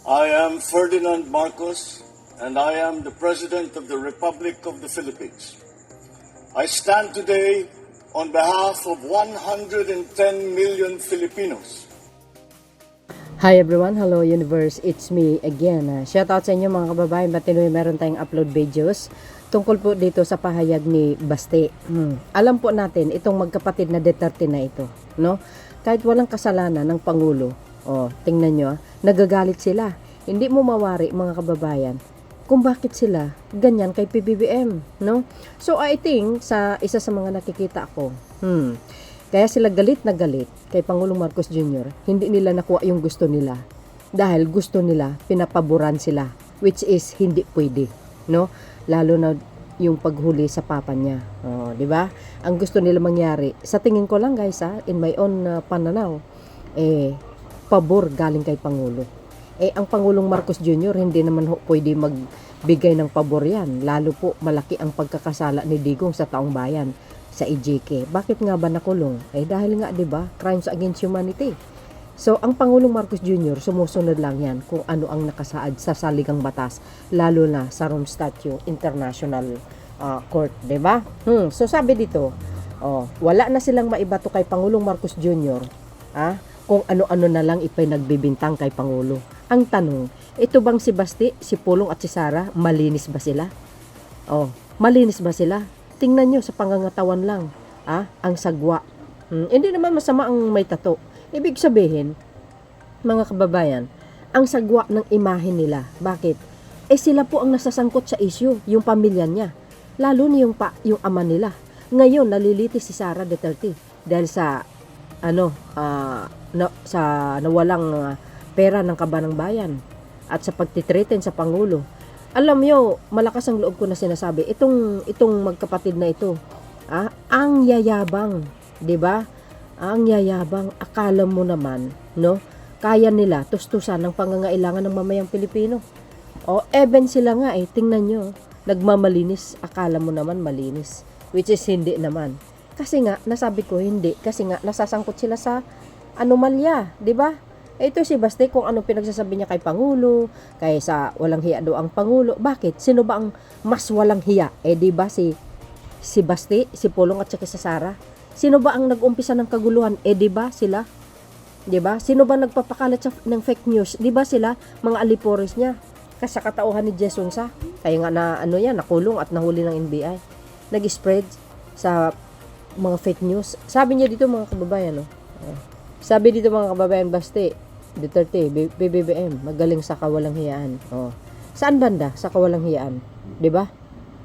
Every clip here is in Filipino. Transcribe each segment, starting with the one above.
I am Ferdinand Marcos, and I am the President of the Republic of the Philippines. I stand today on behalf of 110 million Filipinos. Hi everyone, hello universe, it's me again. Shout out sa inyo mga kababayan, Batinuy, meron tayong upload videos tungkol po dito sa pahayag ni Basti. Alam po natin itong magkapatid na Duterte na ito, no? Kahit walang kasalanan ng Pangulo, tingnan nyo, nagagalit sila. Hindi mo mawari mga kababayan kung bakit sila ganyan kay PBBM, no? So I think sa isa sa mga nakikita ko, kaya sila galit na galit kay Pangulong Marcos Jr. Hindi nila nakuha yung gusto nila. Dahil gusto nila, pinapaboran sila. Which is, hindi pwede. No? Lalo na yung paghuli sa papa niya. Di ba? Ang gusto nila mangyari, sa tingin ko lang guys, in my own pananaw, pabor galing kay Pangulo. Ang Pangulong Marcos Jr. hindi naman pwede magbigay ng pabor yan. Lalo po, malaki ang pagkakasala ni Digong sa taong bayan sa EJK. Bakit nga ba nakulong? Dahil nga 'di ba, crimes against humanity. So ang Pangulong Marcos Jr. sumusunod lang 'yan kung ano ang nakasaad sa saligang batas, lalo na sa Rome Statute International Court, 'di ba? So sabi dito, wala na silang maibato kay Pangulong Marcos Jr. Kung ano-ano na lang ipinagbibintang kay Pangulo. Ang tanong, ito bang si Basti, si Pulong at si Sara, malinis ba sila? Malinis ba sila? Tingnan nyo sa pangangatawan lang, ang sagwa. Hindi naman masama ang may tato. Ibig sabihin, mga kababayan, ang sagwa ng imahe nila. Bakit? Sila po ang nasasangkot sa issue, yung pamilya niya. Lalo na yung ama nila. Ngayon, nalilitis si Sara Duterte dahil sa sa nawalang pera ng kabanang bayan at sa pagtitreten sa Pangulo. Alam nyo, malakas ang loob ko na sinasabi, itong magkapatid na ito, ang yayabang, 'di ba? Ang yayabang, akala mo naman, no? Kaya nila tustusan ng pangangailangan ng mamayang Pilipino. Even sila nga tingnan nyo, nagmamalinis, akala mo naman malinis, which is hindi naman. Kasi nga, nasabi ko hindi, kasi nga nasasangkot sila sa anomalya, 'di ba? Ito si Basti, kung ano pinagsasabi niya kay Pangulo, kaya sa walang hiya daw ang Pangulo. Bakit? Sino ba ang mas walang hiya? Di ba si Basti, si Pulong at saka si Sara? Sino ba ang nag-umpisa ng kaguluhan? Di ba sila? Di ba? Sino ba nagpapakalat ng fake news? Di ba sila? Mga alipores niya. Kasi sa katauhan ni Jason sa, kaya nga nakulong at nahuli ng NBI. Nag-spread sa mga fake news. Sabi niya dito mga kababayan, sabi dito mga kababayan, Basti, Duterte, BBM, magaling sa kawalang hiyaan. Saan banda sa kawalang hiyaan? 'Di ba?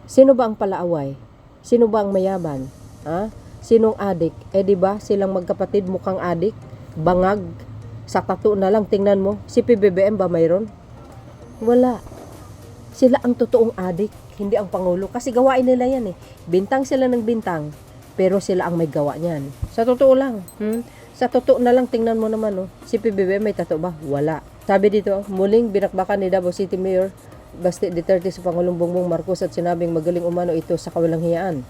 Sino ba ang palaaway? Sino ba ang mayaman? Sinong adik? 'Di ba? Silang magkapatid mukhang adik, bangag, sa tattoo na lang tingnan mo. Si PBBM ba mayroon? Wala. Sila ang totoong adik, hindi ang Pangulo. Kasi gawain nila yan Bintang sila ng bintang, pero sila ang may gawa niyan. Sa totoo lang. Sa totoo na lang, tingnan mo naman, si PBBM may tato ba? Wala. Sabi dito, muling binakbakan ni Davao City Mayor Basti Duterte sa Pangulong Bongbong Marcos at sinabing magaling umano ito sa kawalang hiyaan.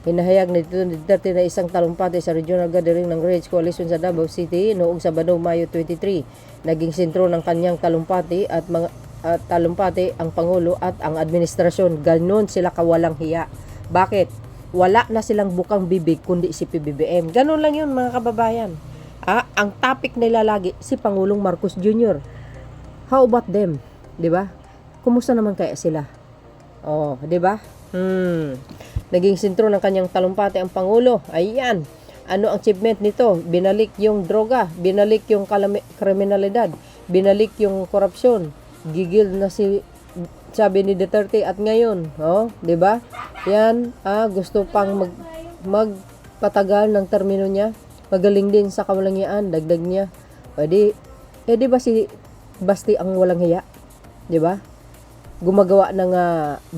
Hinahayag ni Duterte na isang talumpati sa regional gathering ng Rage Coalition sa Davao City noong Sabado, Mayo 23. Naging sentro ng kanyang talumpati at talumpati ang Pangulo at ang administrasyon. Ganon sila kawalang hiya. Bakit? Wala na silang bukang bibig kundi si PBBM. Ganon lang yun mga kababayan. Ang topic nila lagi si Pangulong Marcos Jr. How about them? 'Di ba? Kumusta naman kaya sila? 'di ba? Naging sentro ng kanyang talumpati ang Pangulo. Ayan. Ano ang achievement nito? Binalik yung droga, binalik yung kriminalidad, binalik yung korupsyon. Gigil na sabi ni Duterte at ngayon, 'di ba? Yan, gusto pang magpatagal ng termino niya. Magaling din sa kawalang hiyaan, dagdag niya. Di ba si Basti ang walang hiya? Di ba? Gumagawa ng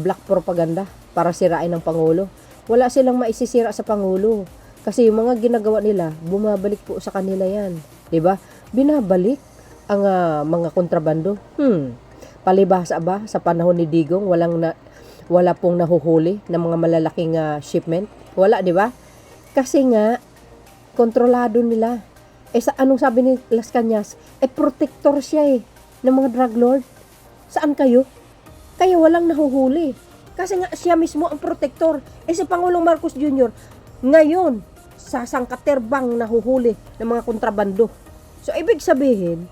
black propaganda para sirain ng Pangulo. Wala silang maisisira sa Pangulo. Kasi yung mga ginagawa nila, bumabalik po sa kanila yan. Di ba? Binabalik ang mga kontrabando. Palibhasa ba sa panahon ni Digong, wala pong nahuhuli ng mga malalaking shipment? Wala, di ba? Kasi nga, kontrolado nila. Sa anong sabi ni Las Cañas? Protector siya ng mga drug lord? Saan kayo? Kaya walang nahuhuli. Kasi nga siya mismo ang protector. Si Pangulong Marcos Jr. ngayon, sa sangkaterbang nahuhuli ng mga kontrabando. So, ibig sabihin,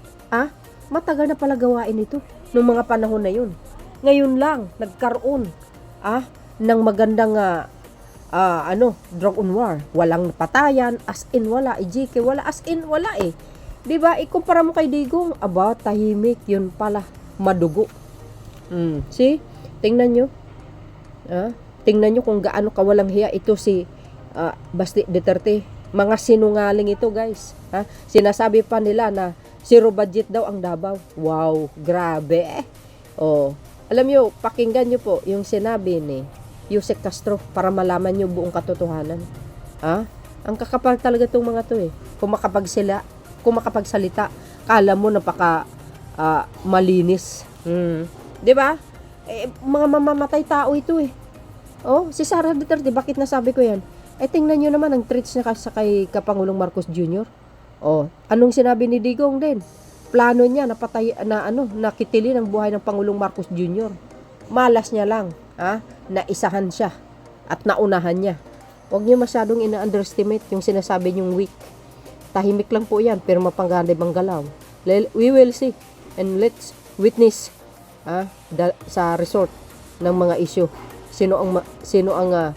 matagal na pala gawain ito noong mga panahon na yun. Ngayon lang, nagkaroon ng magandang drug on war. Walang patayan, as in wala. EJK, wala, as in wala eh. Diba, ikumpara mo kay Digong, tahimik, yun pala, madugo. See? Tingnan nyo. Tingnan nyo kung gaano kawalang hiya ito si Basti Duterte. Mga sinungaling ito, guys. Sinasabi pa nila na zero budget daw ang Davao. Wow, grabe. Alam nyo, pakinggan nyo po yung sinabi ni Yusek Castro para malaman nyo buong katotohanan. Ang kakapal talaga itong mga to eh. Kung makapagsalita, kala mo napaka malinis. Diba? Mga mamamatay tao ito eh. Si Sara Duterte, bakit nasabi ko yan? Tingnan nyo naman ang treats niya sa kay Kapangulong Marcos Jr. Anong sinabi ni Digong din? Plano niya nakitilin ang buhay ng Pangulong Marcos Jr. Malas niya lang, naisahan siya at naunahan niya. Huwag niyo masyadong ina-underestimate yung sinasabi niyong weak. Tahimik lang po yan, pero mapanganib ang galaw. We will see and let's witness sa resort ng mga issue. Sino ang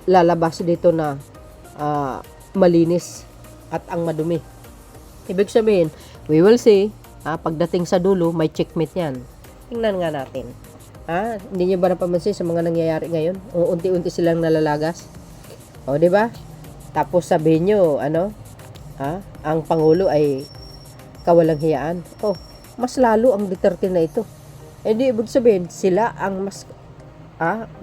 lalabas dito na malinis at ang madumi. Ibig sabihin, we will see, pagdating sa dulo, may checkmate yan. Tingnan nga natin. Hindi niyo ba napamansin sa mga nangyayari ngayon? Unti-unti silang nalalagas. Di ba? Tapos sabihin niyo, ang Pangulo ay kawalang hiyaan. Mas lalo ang Duterte na ito. Hindi ibig sabihin, sila ang mas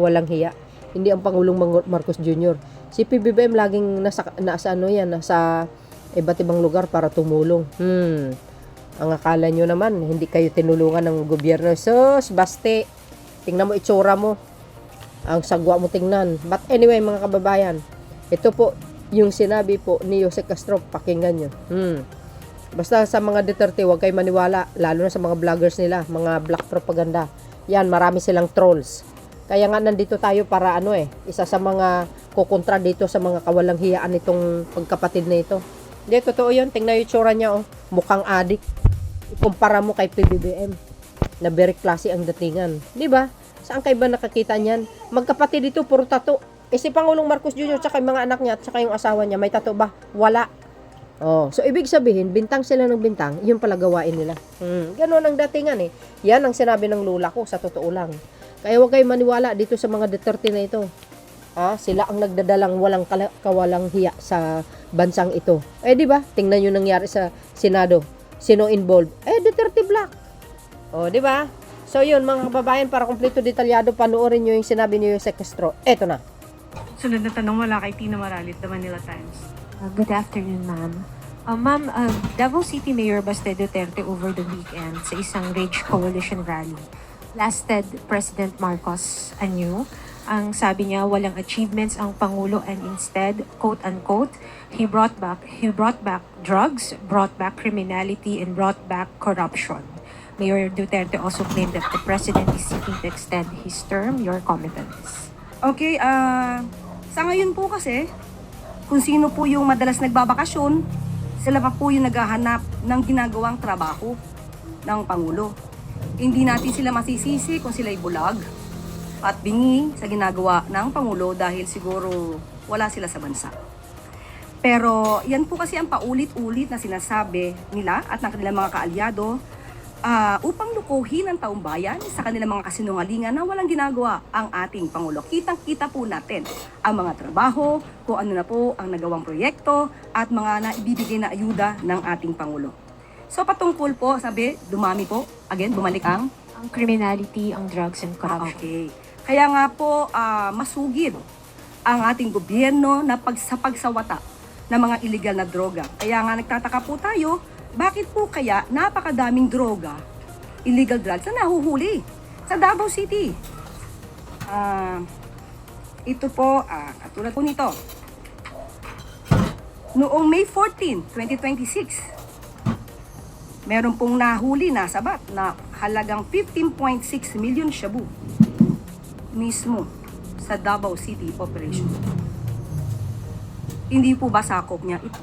walang hiya. Hindi ang Pangulong Marcos Jr. Si PBBM laging nasa iba't ibang lugar para tumulong. Ang akala nyo naman, hindi kayo tinulungan ng gobyerno. Sus, Basti, tingnan mo itsura mo. Ang sagwa mo tingnan. But anyway, mga kababayan, ito po yung sinabi po ni Yusek Castro, pakinggan nyo. Basta sa mga Duterte, huwag kayo maniwala, lalo na sa mga vloggers nila, mga black propaganda. Yan, marami silang trolls. Kaya nga nandito tayo para isa sa mga kukontra dito sa mga kawalang hiyaan nitong pagkapatid na ito. Hindi, totoo yun. Tingnan yung tsura niya, mukhang adik. Ikumpara mo kay PBBM na very classy ang datingan. Di ba? Saan kayo ba nakakita niyan? Magkapatid dito, puro tato. Si Pangulong Marcos Jr. tsaka yung mga anak niya at tsaka yung asawa niya, may tato ba? Wala. So ibig sabihin, bintang sila ng bintang, yun pala gawain nila. Ganon ang datingan eh. Yan ang sinabi ng lula ko, sa totoo lang. Kaya huwag kayo maniwala dito sa mga Duterte na ito. Sila ang nagdadalang walang kawalang hiya sa bansang ito. Di ba? Tingnan nyo nangyari sa Senado. Sino involved? Duterte Black. Di ba? So yun, mga kababayan, para kumpleto detalyado, panoorin nyo yung sinabi ni Yusek Castro. Eto na. Sunod na tanong mula kay Tina Maralit, The Manila Times. Good afternoon, ma'am. Ma'am, Davao City Mayor Baste Duterte over the weekend sa isang Rage Coalition rally blasted President Marcos anew. Ang sabi niya, walang achievements ang Pangulo and instead, quote-unquote, he brought back drugs, brought back criminality, and brought back corruption. Mayor Duterte also claimed that the President is seeking to extend his term. Your comment on this? Okay, sa ngayon po kasi, kung sino po yung madalas nagbabakasyon, sila pa po yung naghahanap ng ginagawang trabaho ng Pangulo. Hindi natin sila masisisi kung sila'y bulag at bingi sa ginagawa ng Pangulo dahil siguro wala sila sa bansa. Pero yan po kasi ang paulit-ulit na sinasabi nila at ng kanilang mga kaalyado upang lukuhin ang taong bayan sa kanilang mga kasinungalingan na walang ginagawa ang ating Pangulo. Kitang-kita po natin ang mga trabaho, kung ano na po ang nagawang proyekto at mga naibibigay na ayuda ng ating Pangulo. So patungkol po, sabi, dumami po, again, bumalik ang criminality, ang drugs and corruption. Okay. Kaya nga po, masugid ang ating gobyerno na pagsawata ng mga illegal na droga. Kaya nga nagtataka po tayo, bakit po kaya napakadaming droga, illegal drugs na nahuhuli sa Davao City? Ito po, katulad po nito. Noong May 14, 2026, meron pong nahuli na sabat na halagang 15.6 million shabu mismo sa Davao City operation. Hindi po ba sakop niya ito?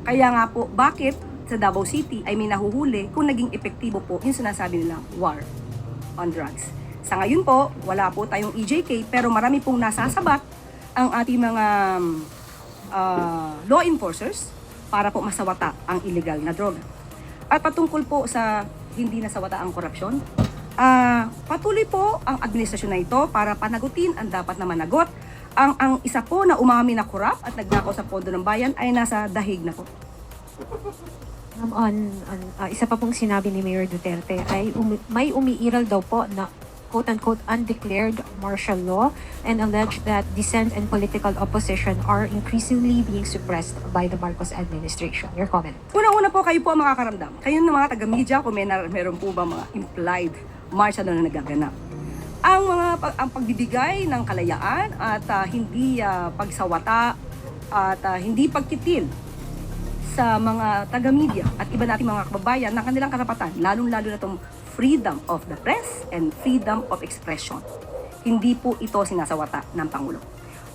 Kaya nga po, bakit sa Davao City ay may nahuhuli kung naging epektibo po yung sinasabi nilang war on drugs? Sa ngayon po, wala po tayong EJK pero marami pong nasasabat ang ating mga law enforcers para po masawata ang illegal na droga. At patungkol po sa hindi nasawata ang korupsyon, patuloy po ang administrasyon na ito para panagutin ang dapat na managot. Ang isa po na umami na korap at nagnakaw sa pondo ng bayan ay nasa dahig na po. Isa pa pong sinabi ni Mayor Duterte ay may umiiral daw po na quote-unquote undeclared martial law and alleged that dissent and political opposition are increasingly being suppressed by the Marcos administration. Your comment? Una-una po, kayo po ang makakaramdam. Kayo ng mga taga-media, kung meron po ba mga implied martial law na nagaganap. Ang pagbibigay ng kalayaan at hindi pagsawata at hindi pagkitil sa mga taga-media at iba nating mga kababayan ng kanilang karapatan, lalong-lalo na itong freedom of the press and freedom of expression. Hindi po ito sinasawata ng Pangulo.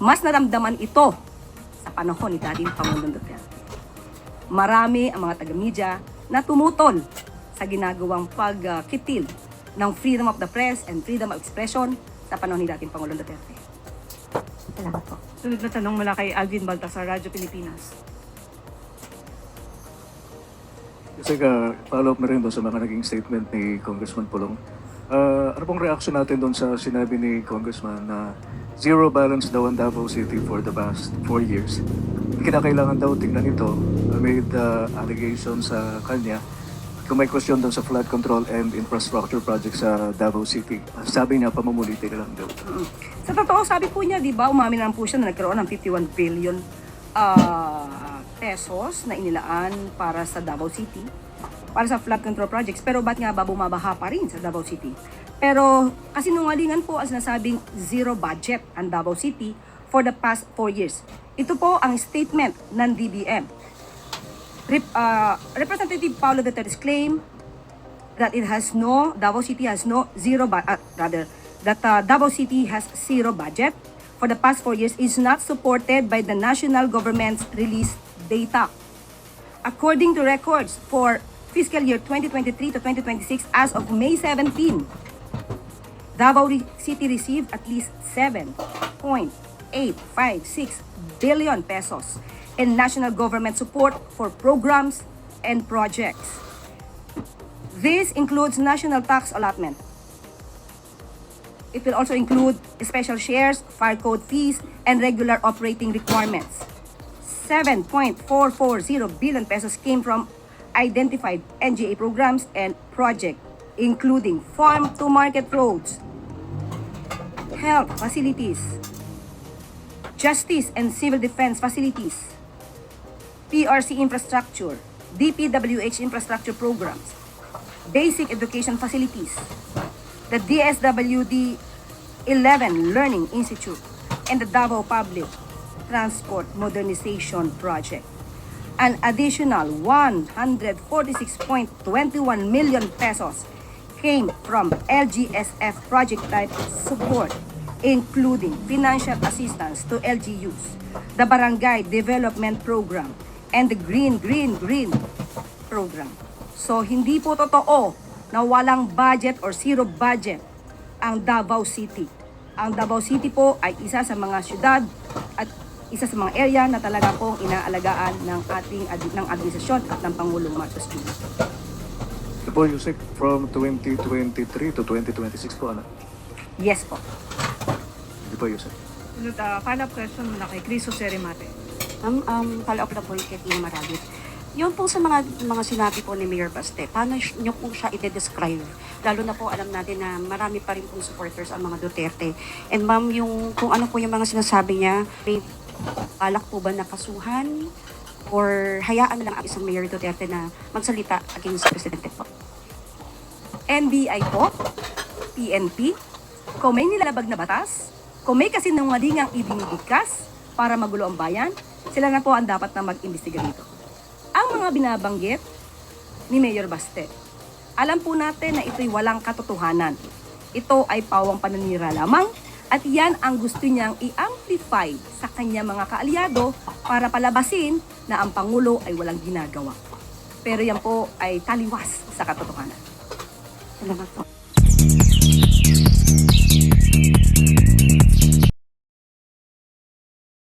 Mas naramdaman ito sa panahon ni dating Pangulong Duterte. Marami ang mga taga-media na tumutol sa ginagawang pagkitil ng freedom of the press and freedom of expression sa panahon ni dating Pangulong Duterte. Salamat po. Sunod na tanong mula kay Alvin Baltasar, Radyo Pilipinas. Kasi follow-up na rin doon sa mga naging statement ni Congressman Pulong. Ano pong reaction natin doon sa sinabi ni Congressman na zero balance daw ang Davao City for the past 4 years? Kinakailangan daw tingnan ito amid allegations sa kanya kung may question daw sa flood control and infrastructure project sa Davao City. Sabi niya, pamumuliti na lang daw. Sa totoo, sabi po niya, di ba, umamin naman po siya na nagkaroon ng 51 billion pesos na inilaan para sa Davao City, para sa flood control projects. Pero ba't nga ba bumabaha pa rin sa Davao City? Pero kasinungalingan po ang sinasabing zero budget ang Davao City for the past 4 years. Ito po ang statement ng DBM. Representative Paulo Duterte's claim that Davao City has Davao City has zero budget for the past 4 years is not supported by the national government's released data. According to records for fiscal year 2023 to 2026 as of May 17, Davao City received at least 7.856 billion pesos in national government support for programs and projects. This includes national tax allotment. It will also include special shares, fire code fees, and regular operating requirements. 7.440 billion pesos came from identified NGA programs and projects, including farm-to-market roads, health facilities, justice and civil defense facilities, PRC infrastructure, DPWH infrastructure programs, basic education facilities, the DSWD 11 Learning Institute, and the Davao Public Transport Modernization Project. An additional 146.21 million pesos came from LGSF project type support, including financial assistance to LGUs, the Barangay Development Program, and the Green Program. So, hindi po totoo na walang budget or zero budget ang Davao City. Ang Davao City po ay isa sa mga syudad at isa sa mga area na talaga pong inaalagaan ng ating administrasyon at ng Pangulong Marcos Jr. Ito po, Yusek, from 2023 to 2026 po, ano? Yes po. Ito po, Yusek. Sunod, follow-up question mula kay Chris Jose Remate. Follow-up na po kay Tina Maralit. Yun po sa mga sinabi po ni Mayor Baste, paano nyo po siya i-describe? Lalo na po alam natin na marami pa rin pong supporters ang mga Duterte. And ma'am, kung ano po yung mga sinasabi niya, may balak po ba na kasuhan? Or hayaan na lang ang isang Mayor Duterte na magsalita against Presidente po? NBI po, PNP, kung may nilalabag na batas, kung may kasinungalingang ibinibigkas para magulo ang bayan, sila na po ang dapat na mag-imbestiga dito. Ang mga binabanggit ni Mayor Baste. Alam po natin na ito'y walang katotohanan. Ito ay pawang pananira lamang at yan ang gusto niyang i-amplify sa kanya mga kaalyado para palabasin na ang Pangulo ay walang ginagawa. Pero yan po ay taliwas sa katotohanan. Salamat po.